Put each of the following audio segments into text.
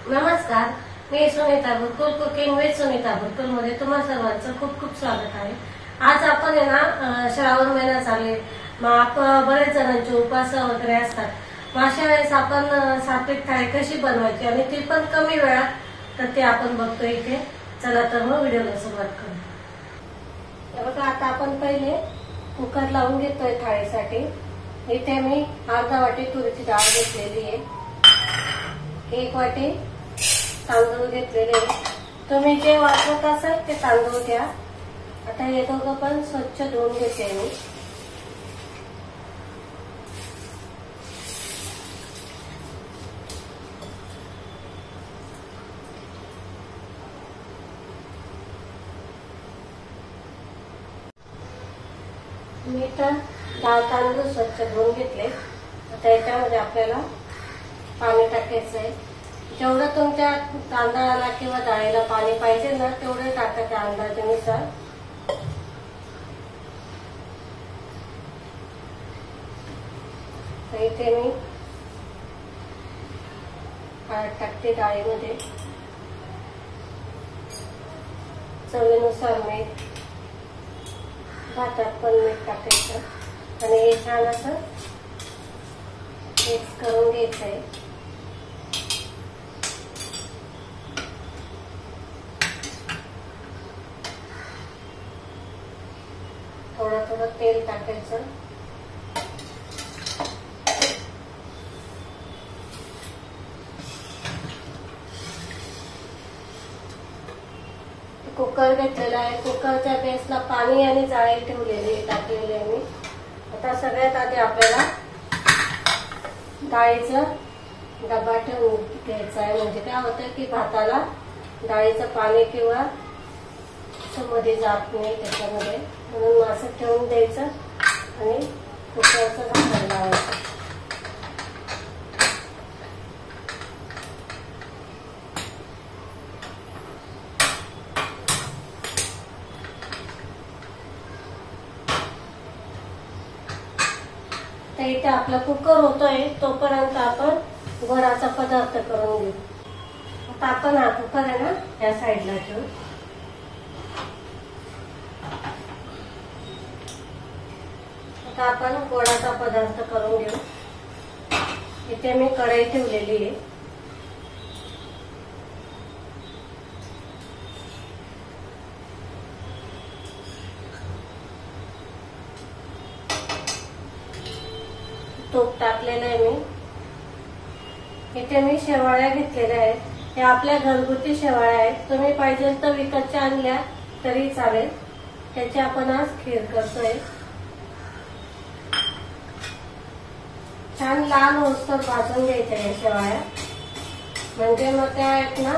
नमस्कार, मी Sunita बुरकुल cooking with Sunita बुरकुल मध्ये तुम्हा सर्वांचं खूप खूप स्वागत आहे। आज आपण ना श्रावण महिना चालू आहे, मग बरेच जणांचे उपवास वगैरे असतात। मग अशा वेळेस आपण सात्विक थाळी कशी बनवायची आणि ती पण कमी वेळात, तर ते आपण बघतो इथे। चला तर मग व्हिडिओला सुरुवात करू। बघा, आता आपण पहिले कुकर लावून घेतोय थाळीसाठी। इथे मी अर्धा वाटी तुरीची डाळ घेतलेली आहे, 1 वाटी तांदूळ घेतलेले। तुम्ही जे वापरत असाल ते तांदूळ घ्या। आता हे दोघं पण स्वच्छ धुवून घेते मी। मी तर डाळ तांदूळ स्वच्छ धुवून घेतले। आता याच्यामध्ये आपल्याला पाणी टाकायचं आहे। जेवढं तुमच्या तांदळाला किंवा डाळीला पाणी पाहिजे ना, तेवढे टाकायचे अंदाजानुसार। इथे मी हळद टाकते डाळीमध्ये, चवीनुसार मीठ, भातात पण मीठ टाकायचं आणि हे छान असं मिक्स करून घ्यायचं आहे। थोडं थोडं तेल टाकायचं। कुकर घेतलेला आहे, कुकरच्या बेसला पाणी आणि जाळी ठेवलेली टाकलेली आहे मी। आता सगळ्यात आधी आपल्याला डाळीचा डबा ठेवून घ्यायचा आहे, म्हणजे काय होतं की भाताला डाळीचं पाणी किंवा मध्ये जात नाही त्याच्यामध्ये, म्हणून असं ठेवून द्यायचं आणि कुकरचं झाकण लावायचं। तर इथे आपला कुकर होतोय, तोपर्यंत आपण गोडाचा पदार्थ करून घेऊ। आता आपण हा कुकर आहे ना या साईडला ठेवू। आता आपण गोडाचा पदार्थ करून घेऊ। इथे मी कढई ठेवलेली आहे। तूप टाकलेलं आहे मी। इथे मी शेवाळ्या घेतलेल्या आहेत, हे आपल्या घरगुती शेवाळ्या आहेत। तुम्ही पाहिजे तर विकतच्या आणल्या तरी चालेल। त्याची आपण आज खीर करतोय। छान लाल होसतर भाजून घ्यायच्या या शेवाळ्या, म्हणजे मग त्या आहेत ना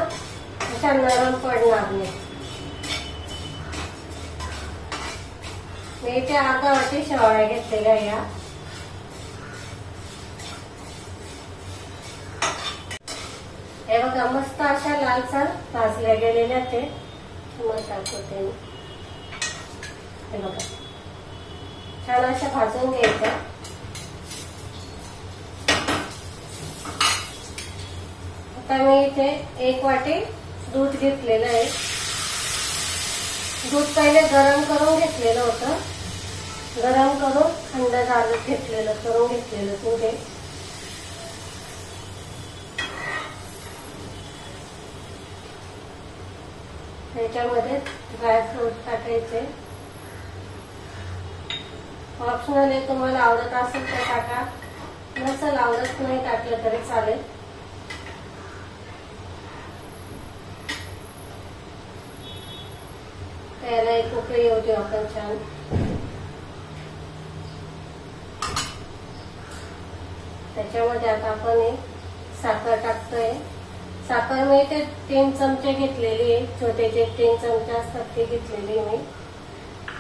अशा नरम पडणार नाही। मी इथे अर्धा वाटी शेवाळ्या घेतलेल्या या। हे बघा, मस्त अशा लालसर भाजल्या गेलेल्या ते मग टाकते मी। हे बघा, छान अशा भाजून घ्यायच्या। आता मी इथे 1 वाटी दूध घेतलेलं आहे। दूध पहिले गरम करून घेतलेलं होतं, गरम करून थंड झालं करून घेतलेलं दूध आहे। त्याच्यामध्ये ड्रायफ्रूट टाकायचे, ऑप्शनल आहे, तुम्हाला आवडत असेल तर टाका, नसेल आवडत नाही टाकलं तरी चालेल। त्याला एक उकळी येऊ देऊ आपण छान। त्याच्यामध्ये आता आपण साखर टाकतोय। साखर मी इथे 3 चमचे घेतलेली आहे, छोटे जे 3 चमचे असतात ते घेतलेली मी।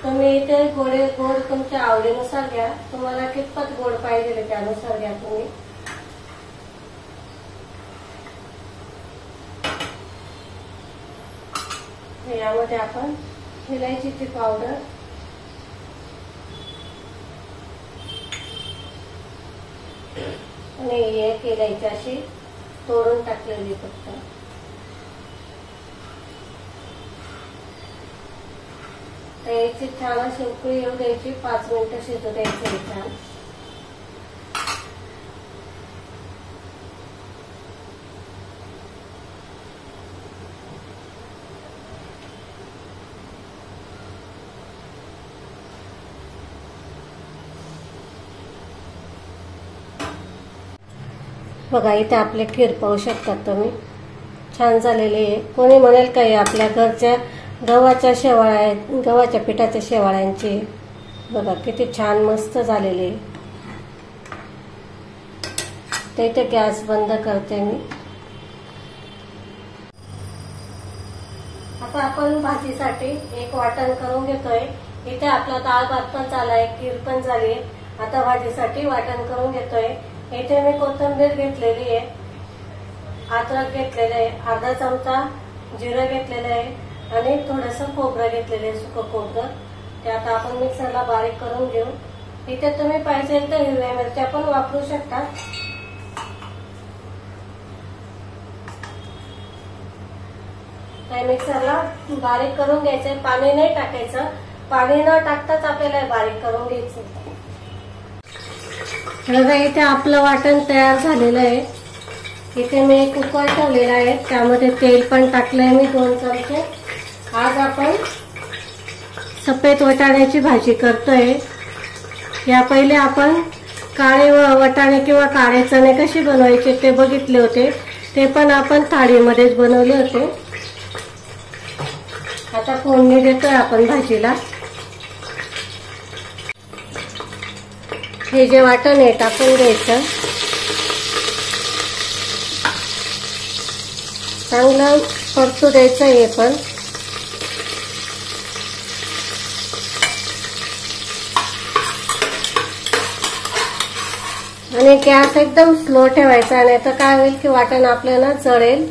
तुम्ही इथे गोड तुमच्या आवडीनुसार घ्या, तुम्हाला कितपत गोड पाहिजे त्यानुसार घ्या तुम्ही। यामध्ये आपण इलायचीची पावडर, आणि एक इलायची अशी तोडून टाकलेली फक्त। आता याची छान अशी उकळी येऊ द्यायची, 5 मिनिटं शिजू द्यायची छान. बघा इथे आपले खीर पाहू शकतात तुम्ही, छान झालेली आहे. कोणी म्हणेल काही आपल्या घरच्या गव्हाच्या शेवाळ्या आहेत, गव्हाच्या पिठाच्या शेवाळ्यांची. बघा किती छान मस्त झालेली आहे. ते इथे गॅस बंद करते मी. आता आपण भाजीसाठी एक वाटण करून घेतोय. इथे आपला डाळ भात पण झालाय, खीर पण झाली. आता भाजीसाठी वाटण करून घेतोय. इथे मी कोथिंबीर घेतलेली आहे, अद्रक घेतलेलं आहे, अर्धा चमचा जिरं घेतलेलं आहे आणि थोडंसं खोबरं घेतलेलं आहे, सुकं खोबरं. ते आता आपण मिक्सरला बारीक करून घेऊ. इथे तुम्ही पाहिजे तर हिरव्या मिरच्या पण वापरू शकता. मिक्सरला बारीक करून घ्यायचंय, पाणी नाही टाकायचं. पाणी न टाकताच आपल्याला बारीक करून घ्यायचं. बघा इथे आपलं वाटण तयार झालेलं आहे. इथे मी एक कुकर ठेवलेला आहे, त्यामध्ये तेल पण टाकलंय मी 2 चमचे. आज आपण सफेद वाटाण्याची भाजी करतोय. या पहिले आपण काळे वाटाणे किंवा काळे चणे कसे बनवायचे ते बघितले होते, ते पण आपण थाळीमध्येच बनवले होते. आता फोडणी देतोय आपण भाजीला. हे जे वाटण आहे टाकून घ्यायचं, चांगलं परतू द्यायचं. हे पण आणि गॅस एकदम स्लो ठेवायचा, नाही तर काय होईल की वाटण आपल्याला जळेल.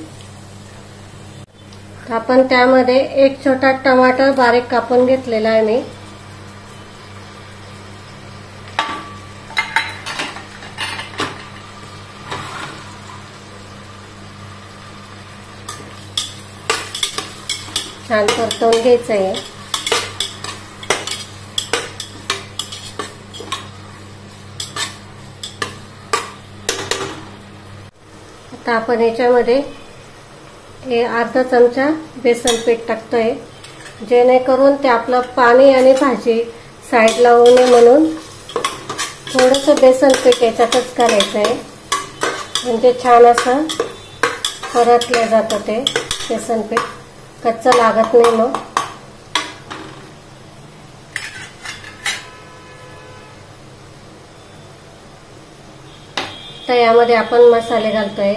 आपण त्यामध्ये एक छोटा टमाटर बारीक कापून घेतलेला आहे मी. छान परतवून घ्यायचं आहे. आता आपण याच्यामध्ये हे अर्धा चमचा बेसन पीठ टाकतोय, जेणेकरून ते आपलं पाणी आणि भाजी साईडला होऊ नये म्हणून थोडंसं बेसन पीठ याच्यातच घालायचं आहे, म्हणजे छान असं परतलं जातं. ते बेसन पीठ कच्चं लागत नाही मग. तर यामध्ये आपण मसाले घालतोय.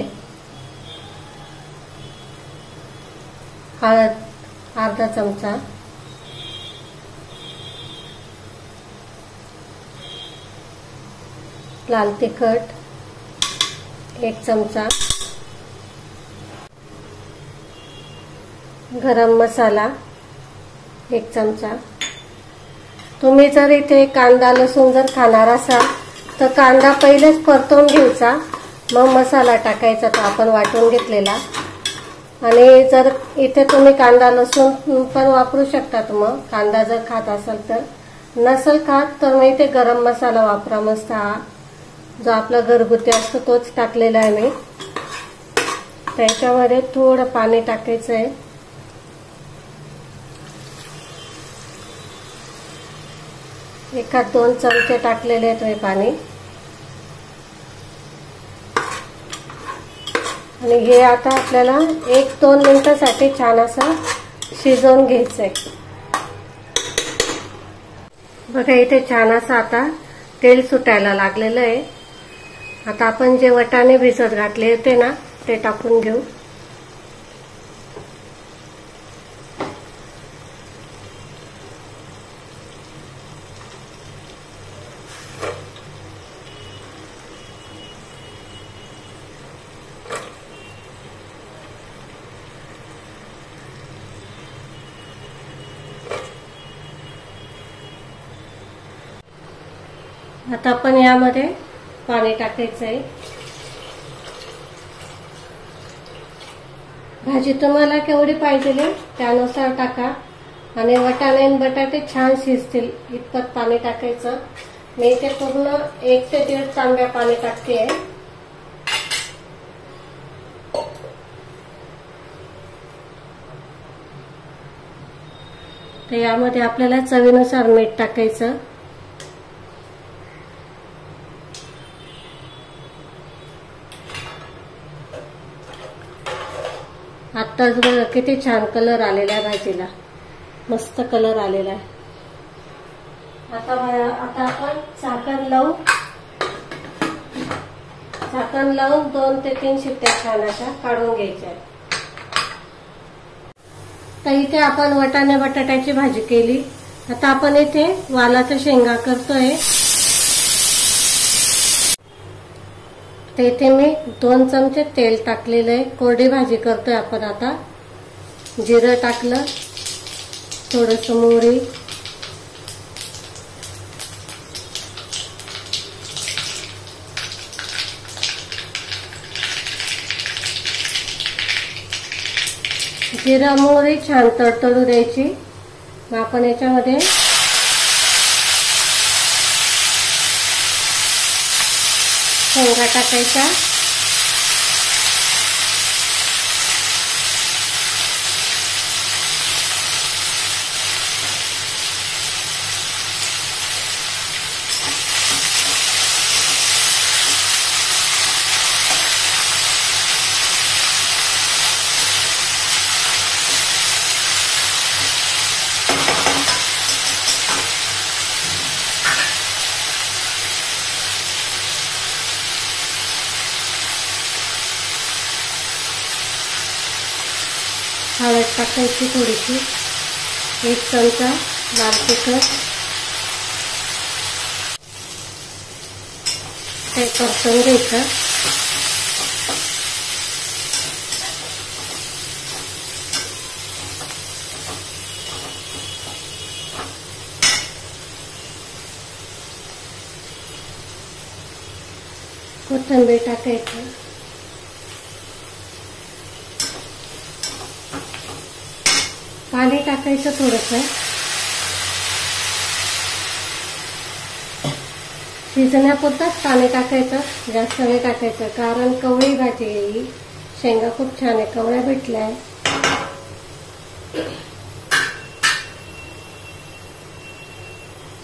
हळद अर्धा चमचा, लाल तिखट 1 चमचा, गरम मसाला 1 चमचा. तुम्ही जर इथे कांदा लसूण जर खाणार असाल तर कांदा पहिलेच परतवून घ्यायचा, मग मसाला टाकायचा तो आपण वाटून घेतलेला. आणि जर इथे तुम्ही कांदा लसूण पण वापरू शकतात, मग कांदा जर खात असाल तर. नसेल खात तर मग इथे गरम मसाला वापरा मस्त. हा जो आपला घरगुती असतो तोच टाकलेला आहे मी. त्याच्यामध्ये थोडं पाणी टाकायचं आहे. एखाद 2 चमचे टाकलेले आहेत हे पाणी. आणि हे आता आपल्याला 1-2 मिनिटांसाठी छान असं शिजवून घ्यायचंय. बघा इथे छान असं आता तेल सुटायला लागलेलं आहे. आता आपण जे वाटाणे भिजत घातले होते ना ते टाकून घेऊ. आता आपण यामध्ये पाणी टाकायचं आहे. भाजी तुम्हाला केवढी पाहिजे त्यानुसार टाका. आणि वाटाणे आणि बटाटे छान शिजतील इतपत पाणी टाकायचं. मी इथे पूर्ण 1 ते 1.5 तांब्या पाणी टाकते. तर यामध्ये आपल्याला चवीनुसार मीठ टाकायचं. आत्ताच बघा किती छान कलर आलेला आहे भाजीला, मस्त कलर आलेला आहे. आता आपण झाकण लावून 2 ते 3 शिट्ट्या छान अशा काढून घ्यायच्या. तर इथे आपण वाटाणे बटाट्याची भाजी केली. आता आपण इथे वालाच्या शेंगा करतोय. तर इथे मी 2 चमचे तेल टाकलेलं आहे. कोरडी भाजी करतोय आपण. आता जिरं टाकलं, थोडंसं मोहरी, जिरा मोहरी छान तडतडू द्यायची. मग आपण याच्यामध्ये शेंगा टाकायचा. हळद टाकायची थोडीशी, 1 चमचा लाल तिखट, ते परतून घ्यायचं. कोथिंबीर टाकायचं. पाणी टाकायचं थोडंसं. शिजण्यापुरतंच पाणी टाकायचं, जास्त नाही टाकायचं, कारण कवळी भाजी आहे. शेंगा खूप छान आहे, कवळ्या भेटल्या आहे.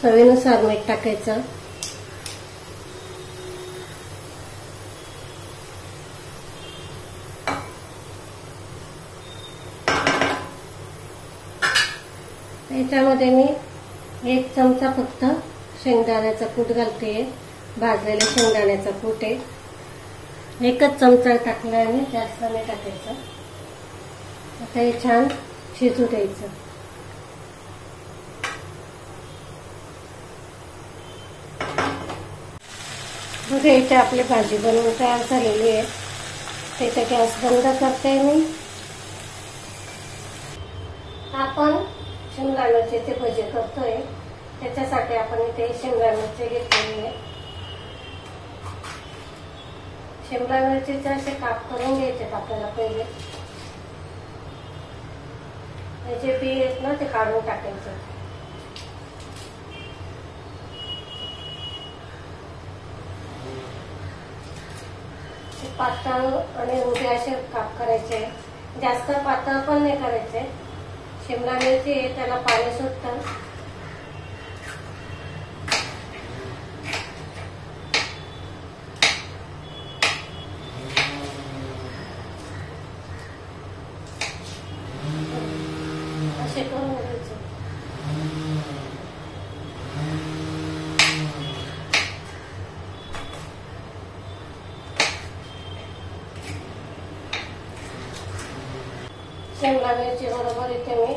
चवीनुसार मीठ टाकायचं. याच्यामध्ये मी 1 चमचा फक्त शेंगदाण्याचा कूट घालते. भाजलेला शेंगदाण्याचा कूट आहे. 1च चमचा टाकला आणि जास्त नाही टाकायचं. आता हे छान शिजू द्यायचं. बघा इथे आपली भाजी बनवून तयार झालेली आहे. त्याचा गॅस बंद करते मी. आपण शिमला मिरचीचे भजे करतोय. त्याच्यासाठी आपण इथे शिमला मिरची घेतलेली आहे. शिमला मिरचीचे असे काप करून घ्यायचे आपल्याला. पहिले याचे बी आहेत ना, ते काढून टाकायचे. पातळ आणि उभे असे काप करायचे. जास्त पातळ पण नाही करायचे. शिमला मिरची आहे त्याला पाणी सुटतं. असे करून घ्यायचे. शिमला मिरची बरोबर इथे मी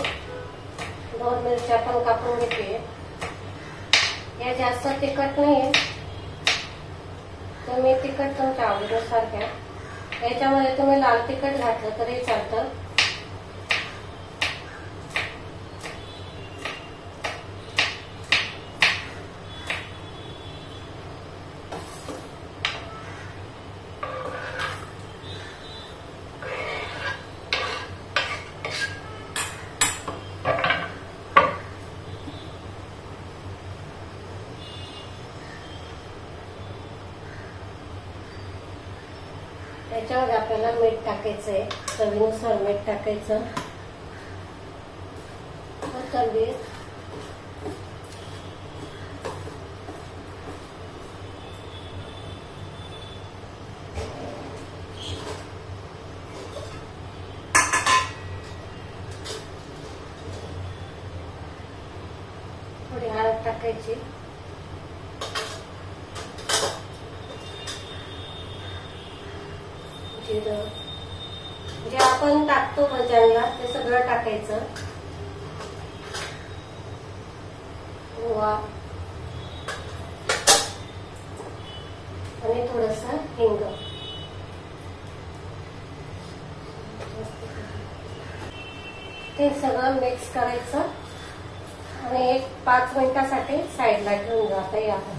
2 मिरच्या पण कापून घेते. या जास्त तिखट नाहीये, तुम्ही तिखट तुमच्या आवडीनुसार घ्या. याच्यामध्ये तुम्ही लाल तिखट घातलं तरी चालतं. याच्यावर आपल्याला मीठ टाकायचं आहे, चवीनुसार मीठ टाकायचं. कोथिंबीर, थोडी हळद टाकायची, जिरं, जे आपण टाकतो भज्यांना ते सगळं टाकायचं. ओवा आणि थोडस हिंग. ते सगळं मिक्स करायचं आणि एक 5 मिनिटासाठी साईडला ठेवून जाता आपण.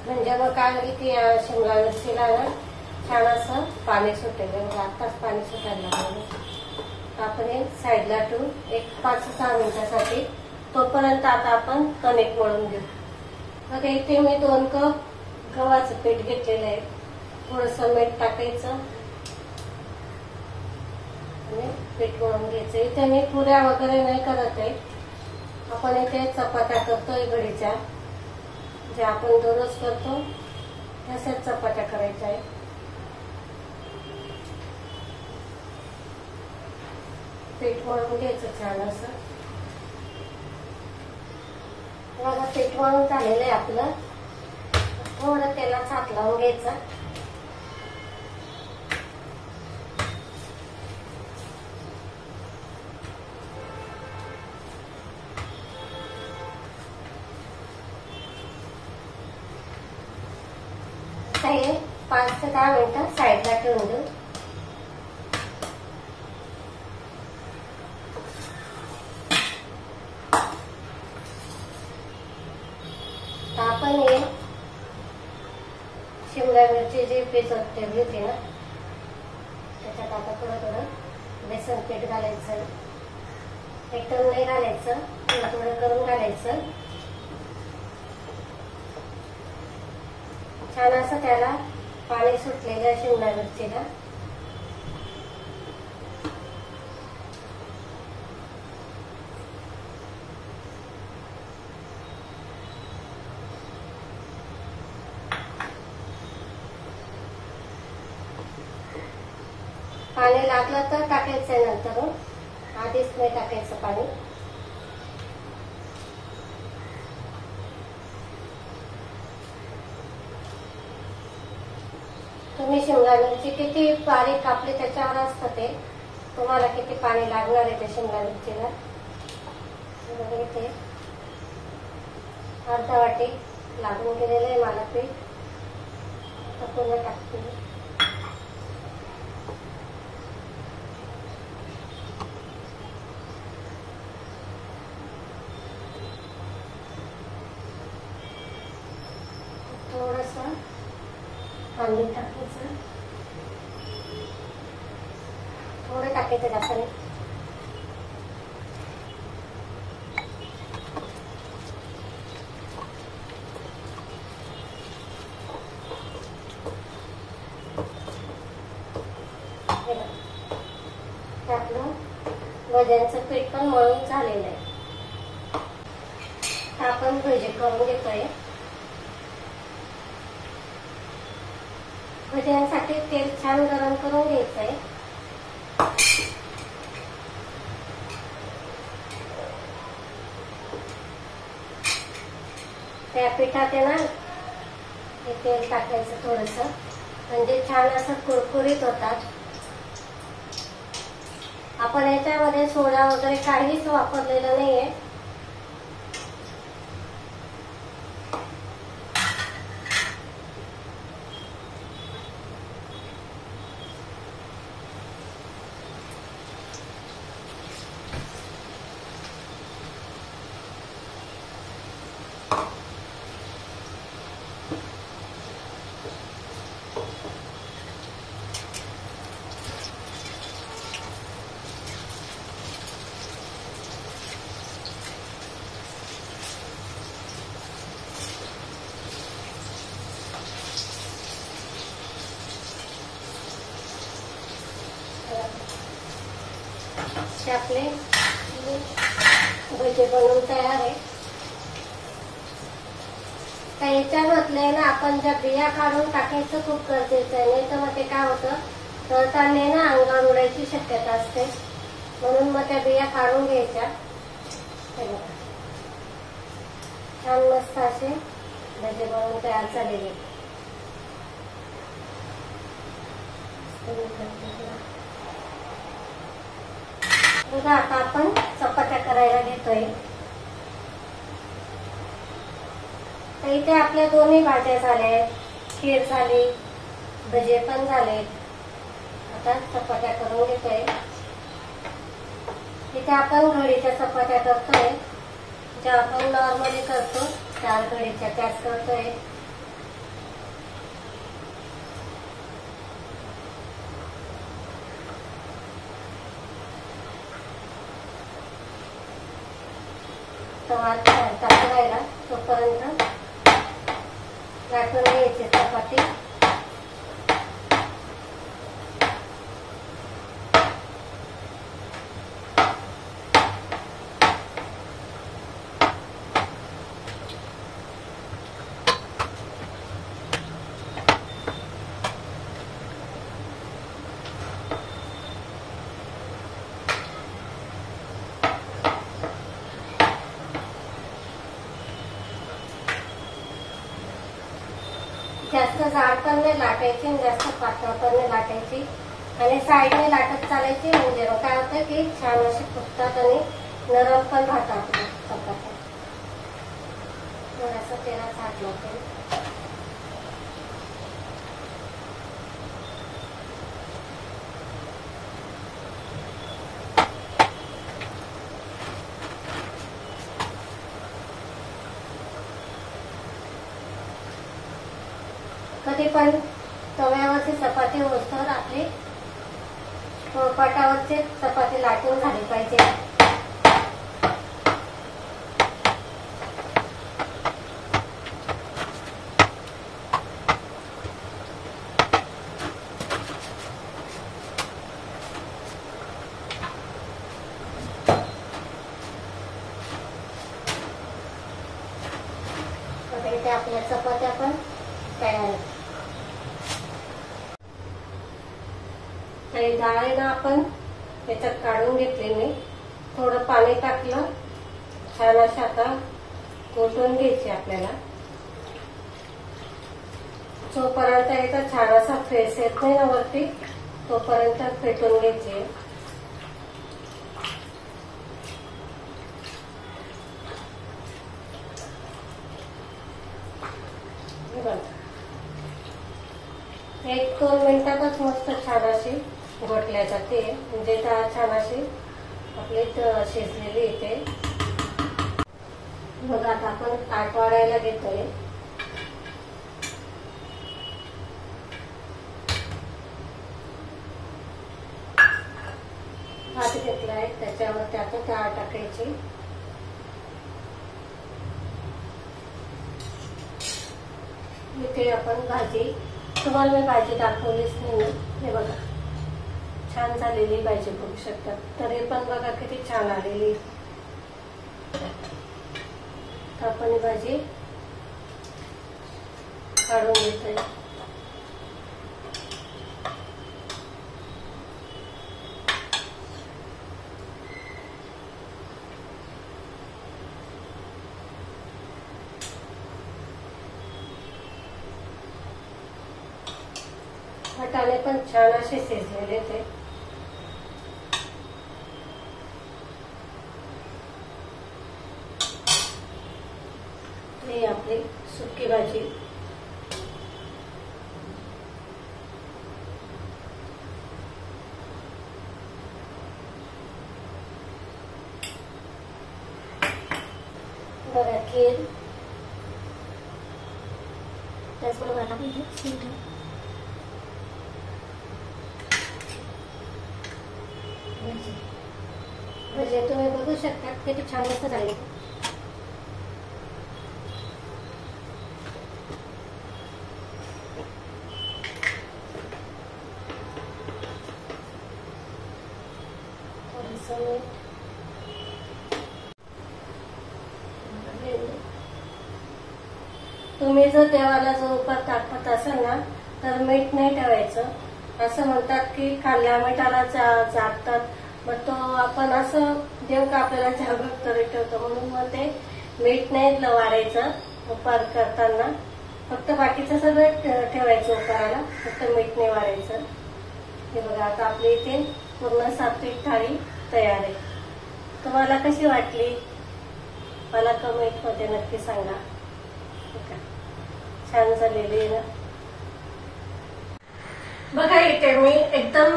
म्हणजे मग काय होईल की शिमला मिरचीला ना छान असं पाणी सुटेल. आताच पाणी सुटायला लागलं. आपण हे साईडला ठेवून एक 5-6 मिनिटासाठी, तोपर्यंत आता आपण कणिक मळून घेऊ. बघा इथे मी 2 कप गव्हाचं पीठ घेतलेलं आहे. थोडस मीठ टाकायचं आणि पीठ मळून घ्यायचं. इथे मी पुऱ्या वगैरे नाही करत आहे. आपण इथे चपात्या करतोय घडीच्या, जे आपण दररोज करतो तशाच चपात्या करायच्या आहे. पीठ मळून घ्यायचं छान असं. बघा पीठ मळून झालेलं आहे आपलं. थोडं तेलात हात लावून घ्यायचं. हे 5 ते 10 मिनिटं साईडला ठेवून देऊ. आपण हे शिमला मिरची जी पेस्ट ठेवली होती ना, त्याच्यात आता थोडं बेसन पीठ घालायचं. एकदम नाही घालायचं, थोडं करून घालायचं. छान असं त्याला पाणी सुटलेलं शिमला मिरचीला. पाणी लागलं तर टाकायचंय, नंतर आधीच नाही टाकायचं पाणी. तुम्ही शिमला मिरची किती बारीक कापली त्याच्यावर असतं ते, तुम्हाला किती पाणी लागणार आहे त्या शिमला मिरचीला. इथे अर्धा वाटी लागून गेलेलं आहे मला पीठ. पुन्हा टाकते. थोडस पाणी टाकायचं, थोडं टाकायचं जास्त नाही. आपलं भज्यांचं पीठ पण मळून झालेलं आहे. आपण भजी करून घेतोय. भज्यांसाठी तेल छान गरम करून घ्यायचंय. त्या पिठात आहे ना हे तेल टाकायचं थोडस, म्हणजे छान असं कुरकुरीत होतात. आपण याच्यामध्ये सोडा वगैरे काहीच वापरलेलं नाहीये. ते आपले भजे बनवून तयार आहे. तर याच्यामधले ना आपण ज्या बिया काढून टाकायचं खूप गरजेचं आहे, नाही तर मग ते काय होतं, तळताना ना अंगावर उडायची शक्यता असते. म्हणून मग त्या बिया काढून घ्यायच्या. छान मस्त असे भजे बनवून तयार झालेले. बघा आता आपण चपात्या करायला घेतोय. तर इथे आपल्या दोन्ही भाज्या झाल्या, खीर झाली, भजे पण झाले. आता चपात्या करून घेतोय. इथे आपण घडीच्या चपात्या करतोय, ज्या आपण नॉर्मली करतो 4 घडीच्या त्याच करतोय. तवा तापवायला तोपर्यंत लाटून घ्यायची चपाती. जास्त जाड पण नाही लाटायची आणि जास्त पातळ पण नाही लाटायची, आणि साईडने लाटत चालायची. म्हणजे काय होतं की छान असे फुगतात आणि नरम पण राहतात चपात्या. थोडासा तेलाचा हात लावते. कधी पण तव्यावरची चपाती होतं आपली पोळपाटावरची चपाती लाटून झाली पाहिजे. इथे आपल्या चपात्या पण तयार आहेत. काही डाळ आहे ना आपण याच्यात काढून घेतली. मी थोडं पाणी टाकलं, छान अशा आता घोटून घ्यायची आपल्याला. जोपर्यंत याचा छान असा फेस येत नाही ना वरती, तोपर्यंत फेटून घ्यायची. एक 2 मिनिटातच मस्त छान अशी घोटल्या जाते. म्हणजे छान अशी आपली शिजलेली येते. बघा आता आपण ताट वाढायला घेतोय. भात घेतलाय, त्याच्यावर त्यातून डाळ टाकायची. इथे आपण भाजी, तुम्हाला मी भाजी दाखवलीच नाही. हे बघा छान झालेली भाजी बघू शकतात. तरी पण बघा किती छान आलेली. आपण ही भाजी काढून घेतोय. वाटाणे पण छान असे शिजलेले ते. ही आपली सुकी भाजी. बघा खीर, त्याचबरोबर आता भजे तुम्ही बघू शकता किती छान मस्त झाले. थोडंसं मीठ. तुम्ही जर देवाला जो उपार दाखवत असाल ना तर मीठ नाही ठेवायचं. असं म्हणतात की खाल्ल्या मिठाला जागतात, मग तो आपण असं देव का आपल्याला जागृत करीत ठेवतो, म्हणून मग ते मीठ नाही वाढायचं उपार करताना. फक्त बाकीचं सगळं ठेवायचं उपाराला, फक्त मीठ नाही वाढायचं. हे बघा आता आपली इथे पूर्ण सात्विक थाळी तयार आहे. तुम्हाला कशी वाटली मला कमेंट मध्ये नक्की सांगा. छान झालेली आहे ना. बघा इथे मी एकदम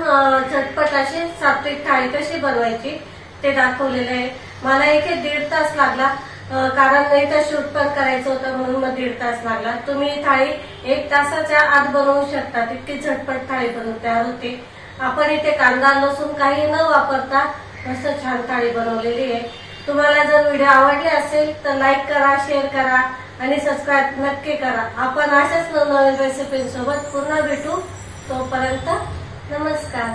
झटपट अशी सात्विक थाळी कशी बनवायची ते दाखवलेलं आहे. मला इथे 1.5 तास लागला, कारण नाही तर शूट पण करायचं होतं म्हणून मग 1.5 तास लागला. तुम्ही थाळी 1 तासाच्या आत बनवू शकता, तितकी झटपट थाळी बनवून तयार होते. आपण इथे कांदा लसूण काही न वापरता मस्त छान थाळी बनवलेली आहे. तुम्हाला जर व्हिडिओ आवडले असेल तर लाईक करा, शेअर करा आणि सबस्क्राईब नक्की करा. आपण अशाच नवनवीन रेसिपींसोबत पुन्हा भेटू. तोपर्यंत नमस्कार.